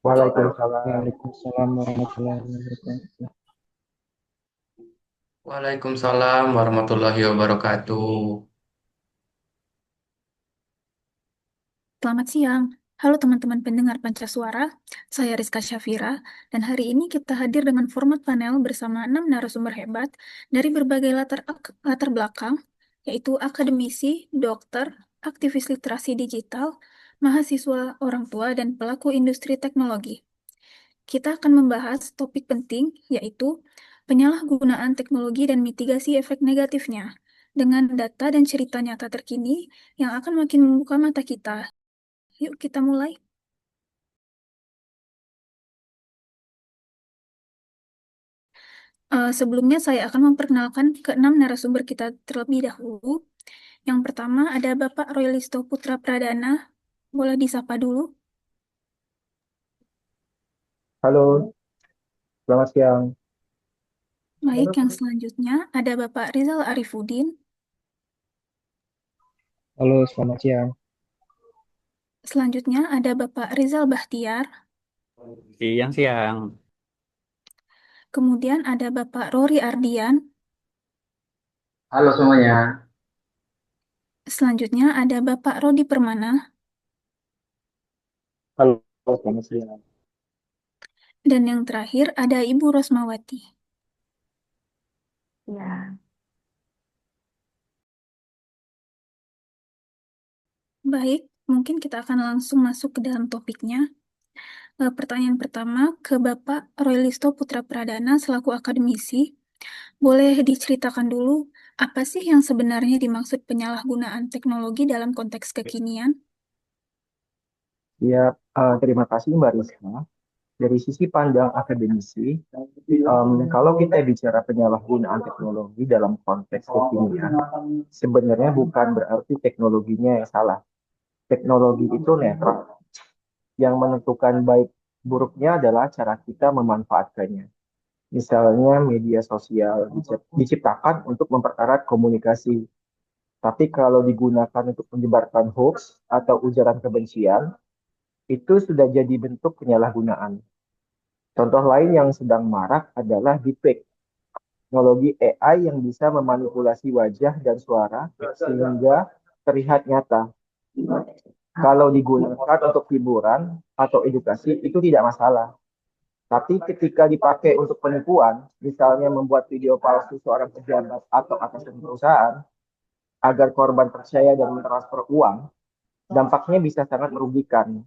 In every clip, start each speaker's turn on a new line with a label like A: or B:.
A: Waalaikumsalam.
B: Waalaikumsalam warahmatullahi wabarakatuh.
A: Waalaikumsalam warahmatullahi wabarakatuh.
C: Selamat siang. Halo teman-teman pendengar Pancasuara, saya Rizka Syafira, dan hari ini kita hadir dengan format panel bersama 6 narasumber hebat dari berbagai latar belakang, yaitu akademisi, dokter, aktivis literasi digital, mahasiswa, orang tua, dan pelaku industri teknologi. Kita akan membahas topik penting, yaitu penyalahgunaan teknologi dan mitigasi efek negatifnya, dengan data dan cerita nyata terkini yang akan makin membuka mata kita. Yuk kita mulai. Sebelumnya saya akan memperkenalkan keenam narasumber kita terlebih dahulu. Yang pertama ada Bapak Roy Listo Putra Pradana. Boleh disapa dulu.
B: Halo, selamat siang.
C: Baik, yang selanjutnya ada Bapak Rizal Arifudin.
B: Halo, selamat siang.
C: Selanjutnya ada Bapak Rizal Bahtiar.
D: Siang-siang.
C: Kemudian ada Bapak Rory Ardian.
D: Halo semuanya.
C: Selanjutnya ada Bapak Rodi Permana.
B: Halo, selamat siang.
C: Dan yang terakhir ada Ibu Rosmawati.
E: Ya,
C: Baik, mungkin kita akan langsung masuk ke dalam topiknya. Pertanyaan pertama ke Bapak Roy Listo Putra Pradana selaku akademisi. Boleh diceritakan dulu apa sih yang sebenarnya dimaksud penyalahgunaan teknologi dalam konteks kekinian?
B: Ya, terima kasih Mbak Rizka. Dari sisi pandang akademisi, kalau kita bicara penyalahgunaan teknologi dalam konteks kekinian, sebenarnya bukan berarti teknologinya yang salah. Teknologi itu netral. Yang menentukan baik buruknya adalah cara kita memanfaatkannya. Misalnya media sosial diciptakan untuk mempererat komunikasi. Tapi kalau digunakan untuk menyebarkan hoax atau ujaran kebencian, itu sudah jadi bentuk penyalahgunaan. Contoh lain yang sedang marak adalah deepfake, teknologi AI yang bisa memanipulasi wajah dan suara sehingga terlihat nyata. Kalau digunakan untuk hiburan atau edukasi, itu tidak masalah. Tapi ketika dipakai untuk penipuan, misalnya membuat video palsu seorang pejabat atau atasan perusahaan, agar korban percaya dan mentransfer uang, dampaknya bisa sangat merugikan.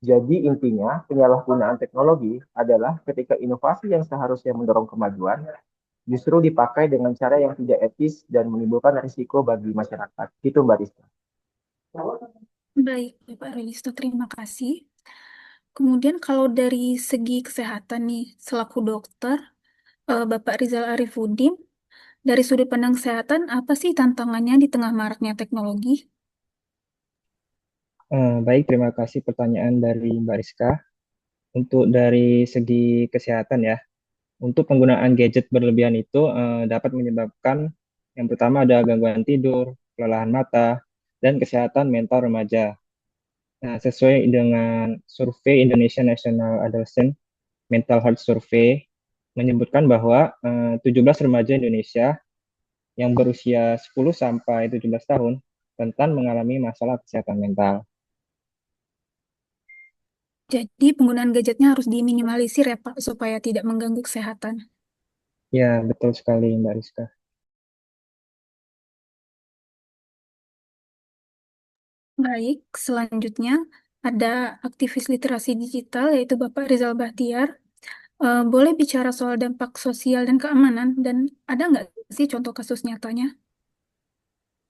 B: Jadi intinya penyalahgunaan teknologi adalah ketika inovasi yang seharusnya mendorong kemajuan justru dipakai dengan cara yang tidak etis dan menimbulkan risiko bagi masyarakat. Itu Mbak Rizka.
C: Baik, Bapak Roy Listo, terima kasih. Kemudian kalau dari segi kesehatan nih, selaku dokter, Bapak Rizal Arifudin, dari sudut pandang kesehatan, apa sih tantangannya di tengah maraknya teknologi?
B: Baik, terima kasih pertanyaan dari Mbak Rizka. Untuk dari segi kesehatan ya, untuk penggunaan gadget berlebihan itu dapat menyebabkan yang pertama ada gangguan tidur, kelelahan mata, dan kesehatan mental remaja. Nah, sesuai dengan survei Indonesia National Adolescent Mental Health Survey menyebutkan bahwa 17 remaja Indonesia yang berusia 10 sampai 17 tahun rentan mengalami masalah kesehatan mental.
C: Jadi penggunaan gadgetnya harus diminimalisir ya Pak, supaya tidak mengganggu kesehatan.
B: Ya, betul sekali Mbak Rizka.
C: Baik, selanjutnya ada aktivis literasi digital yaitu Bapak Rizal Bahtiar. Boleh bicara soal dampak sosial dan keamanan, dan ada nggak sih contoh kasus nyatanya?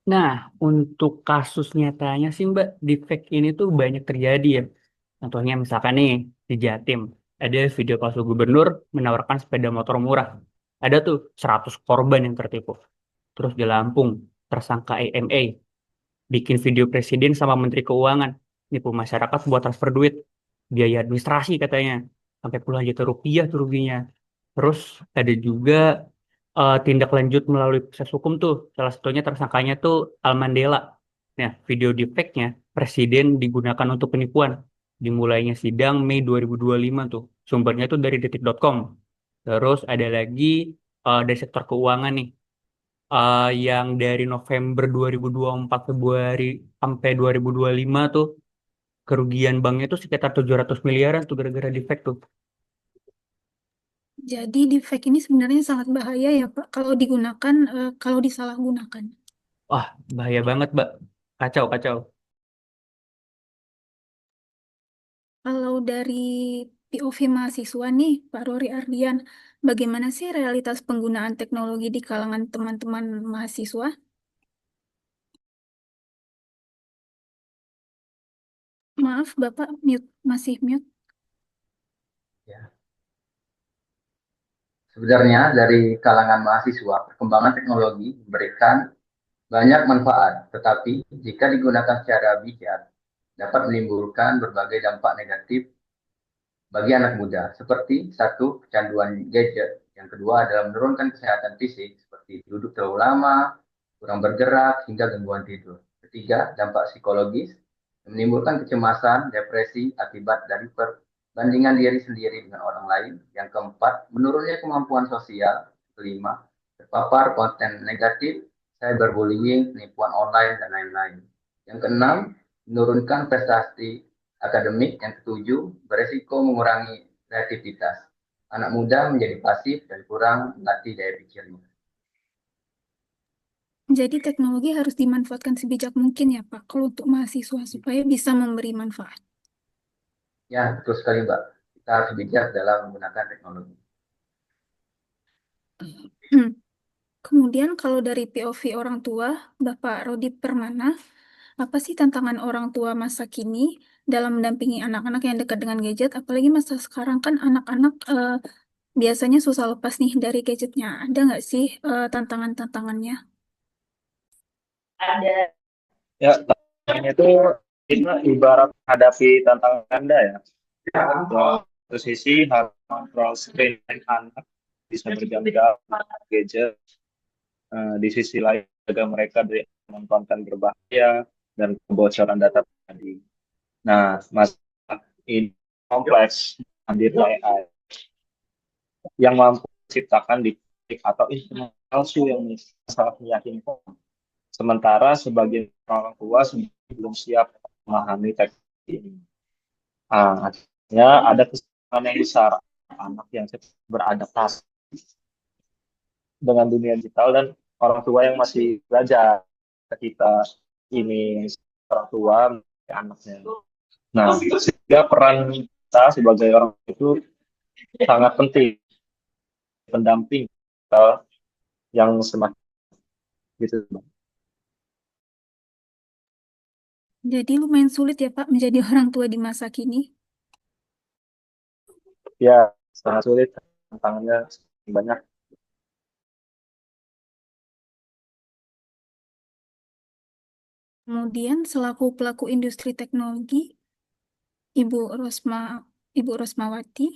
D: Nah, untuk kasus nyatanya sih Mbak, deepfake ini tuh banyak terjadi ya. Contohnya misalkan nih, di Jatim, ada video palsu gubernur menawarkan sepeda motor murah. Ada tuh 100 korban yang tertipu. Terus di Lampung, tersangka AMA, bikin video presiden sama Menteri Keuangan. Nipu masyarakat buat transfer duit. Biaya administrasi katanya. Sampai puluhan juta rupiah tuh ruginya. Terus ada juga tindak lanjut melalui proses hukum tuh. Salah satunya tersangkanya tuh Al Mandela. Nah, video deepfake-nya presiden digunakan untuk penipuan. Dimulainya sidang Mei 2025 tuh. Sumbernya tuh dari detik.com. Terus ada lagi dari sektor keuangan nih. Yang dari November 2024 Februari sampai 2025 tuh kerugian banknya tuh sekitar 700 miliaran tuh gara-gara defect tuh.
C: Jadi defect ini sebenarnya sangat bahaya ya Pak kalau digunakan kalau disalahgunakan.
D: Wah, bahaya banget, Mbak. Kacau, kacau.
C: Kalau dari POV mahasiswa nih, Pak Rory Ardian, bagaimana sih realitas penggunaan teknologi di kalangan teman-teman mahasiswa? Maaf, Bapak mute, masih mute.
E: Ya. Sebenarnya dari kalangan mahasiswa, perkembangan teknologi memberikan banyak manfaat, tetapi jika digunakan secara bijak, dapat menimbulkan berbagai dampak negatif bagi anak muda, seperti satu, kecanduan gadget, yang kedua adalah menurunkan kesehatan fisik, seperti duduk terlalu lama, kurang bergerak, hingga gangguan tidur. Ketiga, dampak psikologis, menimbulkan kecemasan, depresi akibat dari perbandingan diri sendiri dengan orang lain. Yang keempat, menurunnya kemampuan sosial. Kelima, terpapar konten negatif, cyberbullying, penipuan online, dan lain-lain. Yang keenam, menurunkan prestasi akademik. Yang ketujuh, beresiko mengurangi kreativitas. Anak muda menjadi pasif dan kurang melatih daya pikirnya.
C: Jadi teknologi harus dimanfaatkan sebijak mungkin ya Pak, kalau untuk mahasiswa supaya bisa memberi manfaat.
E: Ya, betul sekali Mbak. Kita harus bijak dalam menggunakan teknologi.
C: Kemudian kalau dari POV orang tua, Bapak Rodi Permana, apa sih tantangan orang tua masa kini dalam mendampingi anak-anak yang dekat dengan gadget? Apalagi masa sekarang kan anak-anak biasanya susah lepas nih dari gadgetnya. Ada nggak sih tantangan-tantangannya?
F: Ada. Ya, tantangannya itu kita ibarat hadapi tantangan ganda ya. Satu sisi harus kontrol screen time anak bisa berjam-jam gadget. Di sisi lain jaga mereka dari konten berbahaya dan kebocoran data pribadi. Nah, masalah ini kompleks hadir AI yang mampu menciptakan deepfake atau informasi palsu yang sangat meyakinkan. Sementara sebagian orang tua belum siap memahami teknologi ini. Artinya ada kesempatan yang besar anak yang cepat beradaptasi dengan dunia digital dan orang tua yang masih belajar ketika ini orang tua anaknya. Nah, sehingga peran kita sebagai orang tua itu sangat penting, pendamping yang semakin gitu.
C: Jadi lumayan sulit ya Pak menjadi orang tua di masa kini.
F: Ya, sangat sulit, tantangannya banyak.
C: Kemudian selaku pelaku industri teknologi, Ibu Rosmawati,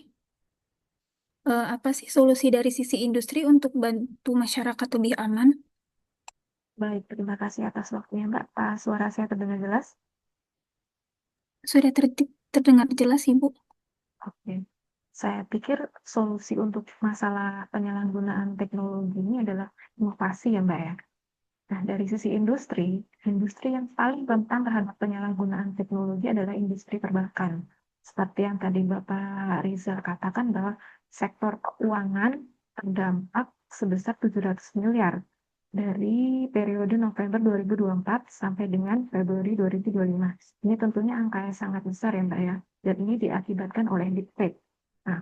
C: apa sih solusi dari sisi industri untuk bantu masyarakat lebih aman?
G: Baik, terima kasih atas waktunya, Mbak. Suara saya terdengar jelas?
C: Sudah terdengar jelas, Ibu?
G: Oke. Saya pikir solusi untuk masalah penyalahgunaan teknologi ini adalah inovasi ya, Mbak ya. Nah, dari sisi industri yang paling rentan terhadap penyalahgunaan teknologi adalah industri perbankan. Seperti yang tadi Bapak Rizal katakan bahwa sektor keuangan terdampak sebesar 700 miliar dari periode November 2024 sampai dengan Februari 2025. Ini tentunya angka yang sangat besar ya Mbak ya, dan ini diakibatkan oleh deepfake. Nah,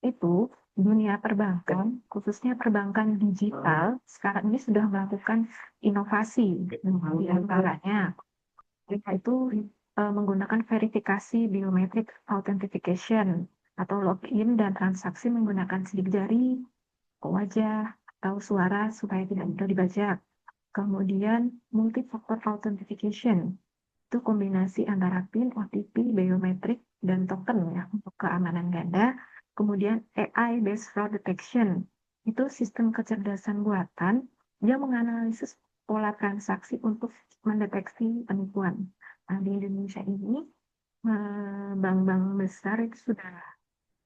G: itu dunia perbankan, khususnya perbankan digital, sekarang ini sudah melakukan inovasi. Di antaranya, mereka itu menggunakan verifikasi biometric authentication atau login dan transaksi menggunakan sidik jari, wajah, atau suara supaya tidak mudah dibajak. Kemudian multi-factor authentication, itu kombinasi antara PIN, OTP, biometrik, dan token ya untuk keamanan ganda. Kemudian AI based fraud detection, itu sistem kecerdasan buatan yang menganalisis pola transaksi untuk mendeteksi penipuan. Nah, di Indonesia ini Bank besar itu sudah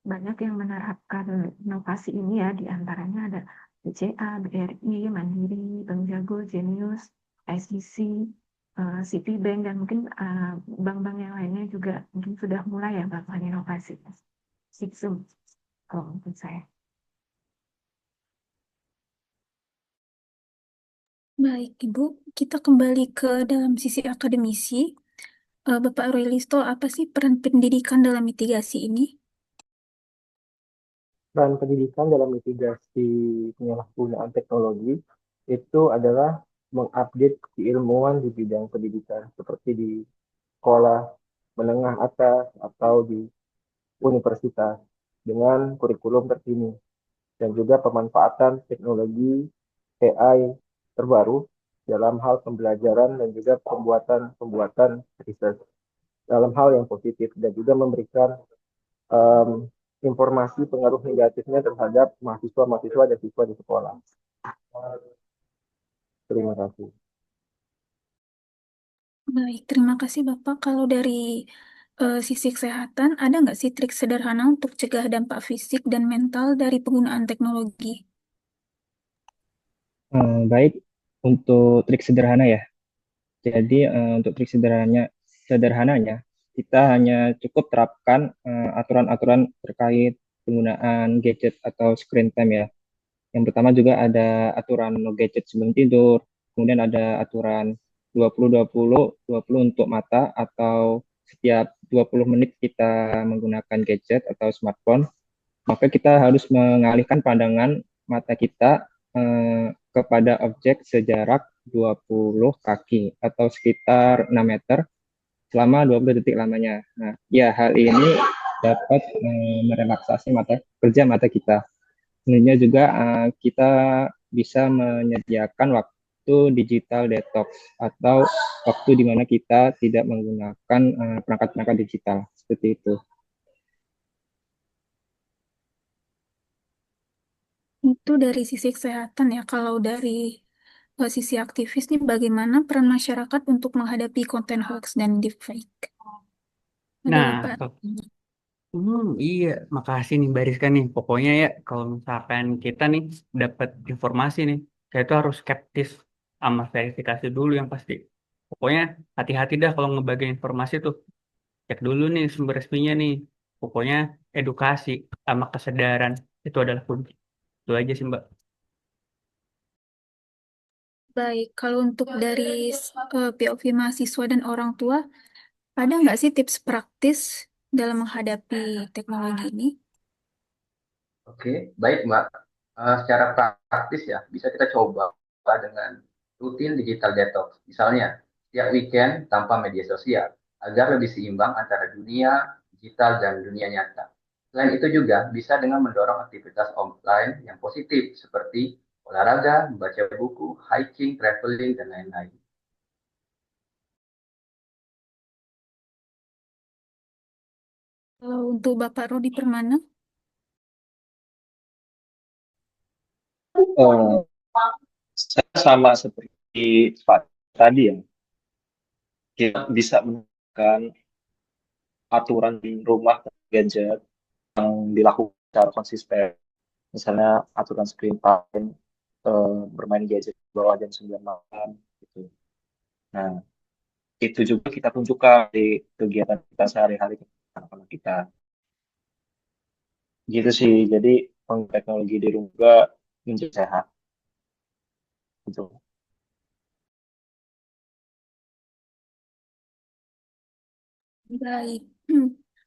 G: banyak yang menerapkan inovasi ini ya, di antaranya ada BCA, BRI, Mandiri, Bank Jago, Genius, ICC, Citibank, dan mungkin bank-bank yang lainnya juga mungkin sudah mulai ya melakukan inovasi. Itu kalau menurut saya.
C: Baik, Ibu. Kita kembali ke dalam sisi akademisi. Bapak Roy Listo, apa sih peran pendidikan dalam mitigasi ini?
B: Peran pendidikan dalam mitigasi penyalahgunaan teknologi itu adalah mengupdate keilmuan di bidang pendidikan seperti di sekolah menengah atas atau di universitas dengan kurikulum terkini dan juga pemanfaatan teknologi AI terbaru dalam hal pembelajaran dan juga pembuatan research dalam hal yang positif dan juga memberikan em, informasi pengaruh negatifnya terhadap mahasiswa-mahasiswa dan siswa di sekolah. Terima kasih.
C: Baik, terima kasih Bapak. Kalau dari sisi kesehatan, ada nggak sih trik sederhana untuk cegah dampak fisik dan mental dari penggunaan teknologi?
H: Baik, untuk trik sederhana ya. Jadi untuk trik sederhananya kita hanya cukup terapkan aturan-aturan terkait penggunaan gadget atau screen time ya. Yang pertama juga ada aturan no gadget sebelum tidur, kemudian ada aturan 20-20-20 untuk mata atau setiap 20 menit kita menggunakan gadget atau smartphone, maka kita harus mengalihkan pandangan mata kita kepada objek sejarak 20 kaki atau sekitar 6 meter selama 20 detik lamanya. Nah, ya hal ini dapat merelaksasi kerja mata kita. Sebenarnya juga kita bisa menyediakan waktu digital detox atau waktu di mana kita tidak menggunakan perangkat-perangkat digital seperti itu.
C: Itu dari sisi kesehatan ya. Kalau dari sisi aktivis nih, bagaimana peran masyarakat untuk menghadapi konten hoax dan deepfake? Ada
D: Nah,
C: Bapak?
D: iya, makasih nih Bariska nih. Pokoknya ya, kalau misalkan kita nih dapat informasi nih, kita itu harus skeptis sama verifikasi dulu yang pasti. Pokoknya hati-hati dah kalau ngebagi informasi tuh. Cek dulu nih sumber resminya nih. Pokoknya edukasi sama kesadaran itu adalah kunci. Itu aja sih Mbak.
C: Baik, kalau untuk dari POV mahasiswa dan orang tua, ada nggak sih tips praktis dalam menghadapi teknologi ini?
E: Oke, baik Mbak. Secara praktis ya, bisa kita coba dengan rutin digital detox. Misalnya, setiap weekend tanpa media sosial, agar lebih seimbang antara dunia digital dan dunia nyata. Selain itu juga bisa dengan mendorong aktivitas offline yang positif, seperti olahraga, membaca buku, hiking, traveling, dan lain-lain.
C: Kalau untuk Bapak Rodi Permana,
F: Eh, saya sama seperti Pak tadi ya, kita bisa menekan aturan di rumah gadget yang dilakukan secara konsisten. Misalnya aturan screen time, bermain gadget di bawah jam 9 malam gitu. Nah, itu juga kita tunjukkan di kegiatan kita sehari-hari ke anak-anak kita. Gitu sih. Jadi teknologi di rumah juga menjadi sehat gitu.
C: baik.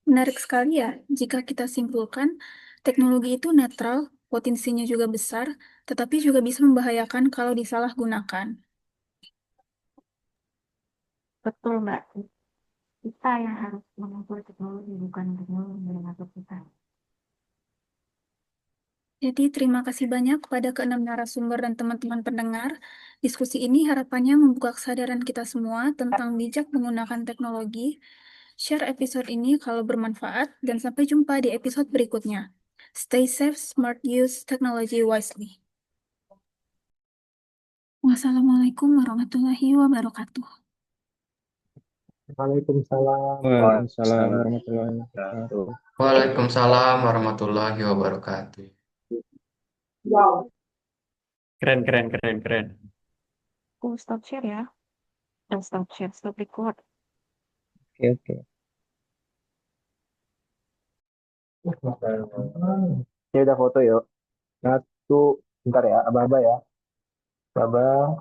C: Menarik sekali ya jika kita simpulkan teknologi itu netral, potensinya juga besar, tetapi juga bisa membahayakan kalau disalahgunakan.
G: Betul, Mbak. Kita yang harus mengatur teknologi, bukan teknologi yang mengatur kita.
C: Jadi terima kasih banyak kepada keenam narasumber dan teman-teman pendengar. Diskusi ini harapannya membuka kesadaran kita semua tentang bijak menggunakan teknologi. Share episode ini kalau bermanfaat dan sampai jumpa di episode berikutnya. Stay safe, smart use technology wisely. Wassalamualaikum warahmatullahi wabarakatuh.
B: Waalaikumsalam.
H: Waalaikumsalam warahmatullahi wabarakatuh.
A: Waalaikumsalam warahmatullahi wabarakatuh.
D: Keren, keren, keren, keren.
G: Aku stop share ya. Stop share, stop record.
H: Oke, oke.
B: Ini udah foto yuk. Satu, bentar ya, aba-aba ya. Aba,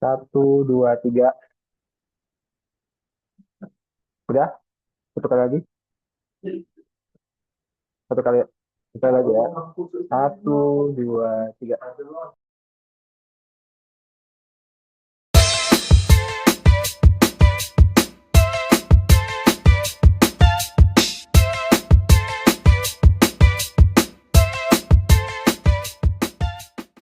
B: satu, dua, tiga. Udah? Satu kali lagi? Satu kali lagi ya. Satu, dua, tiga.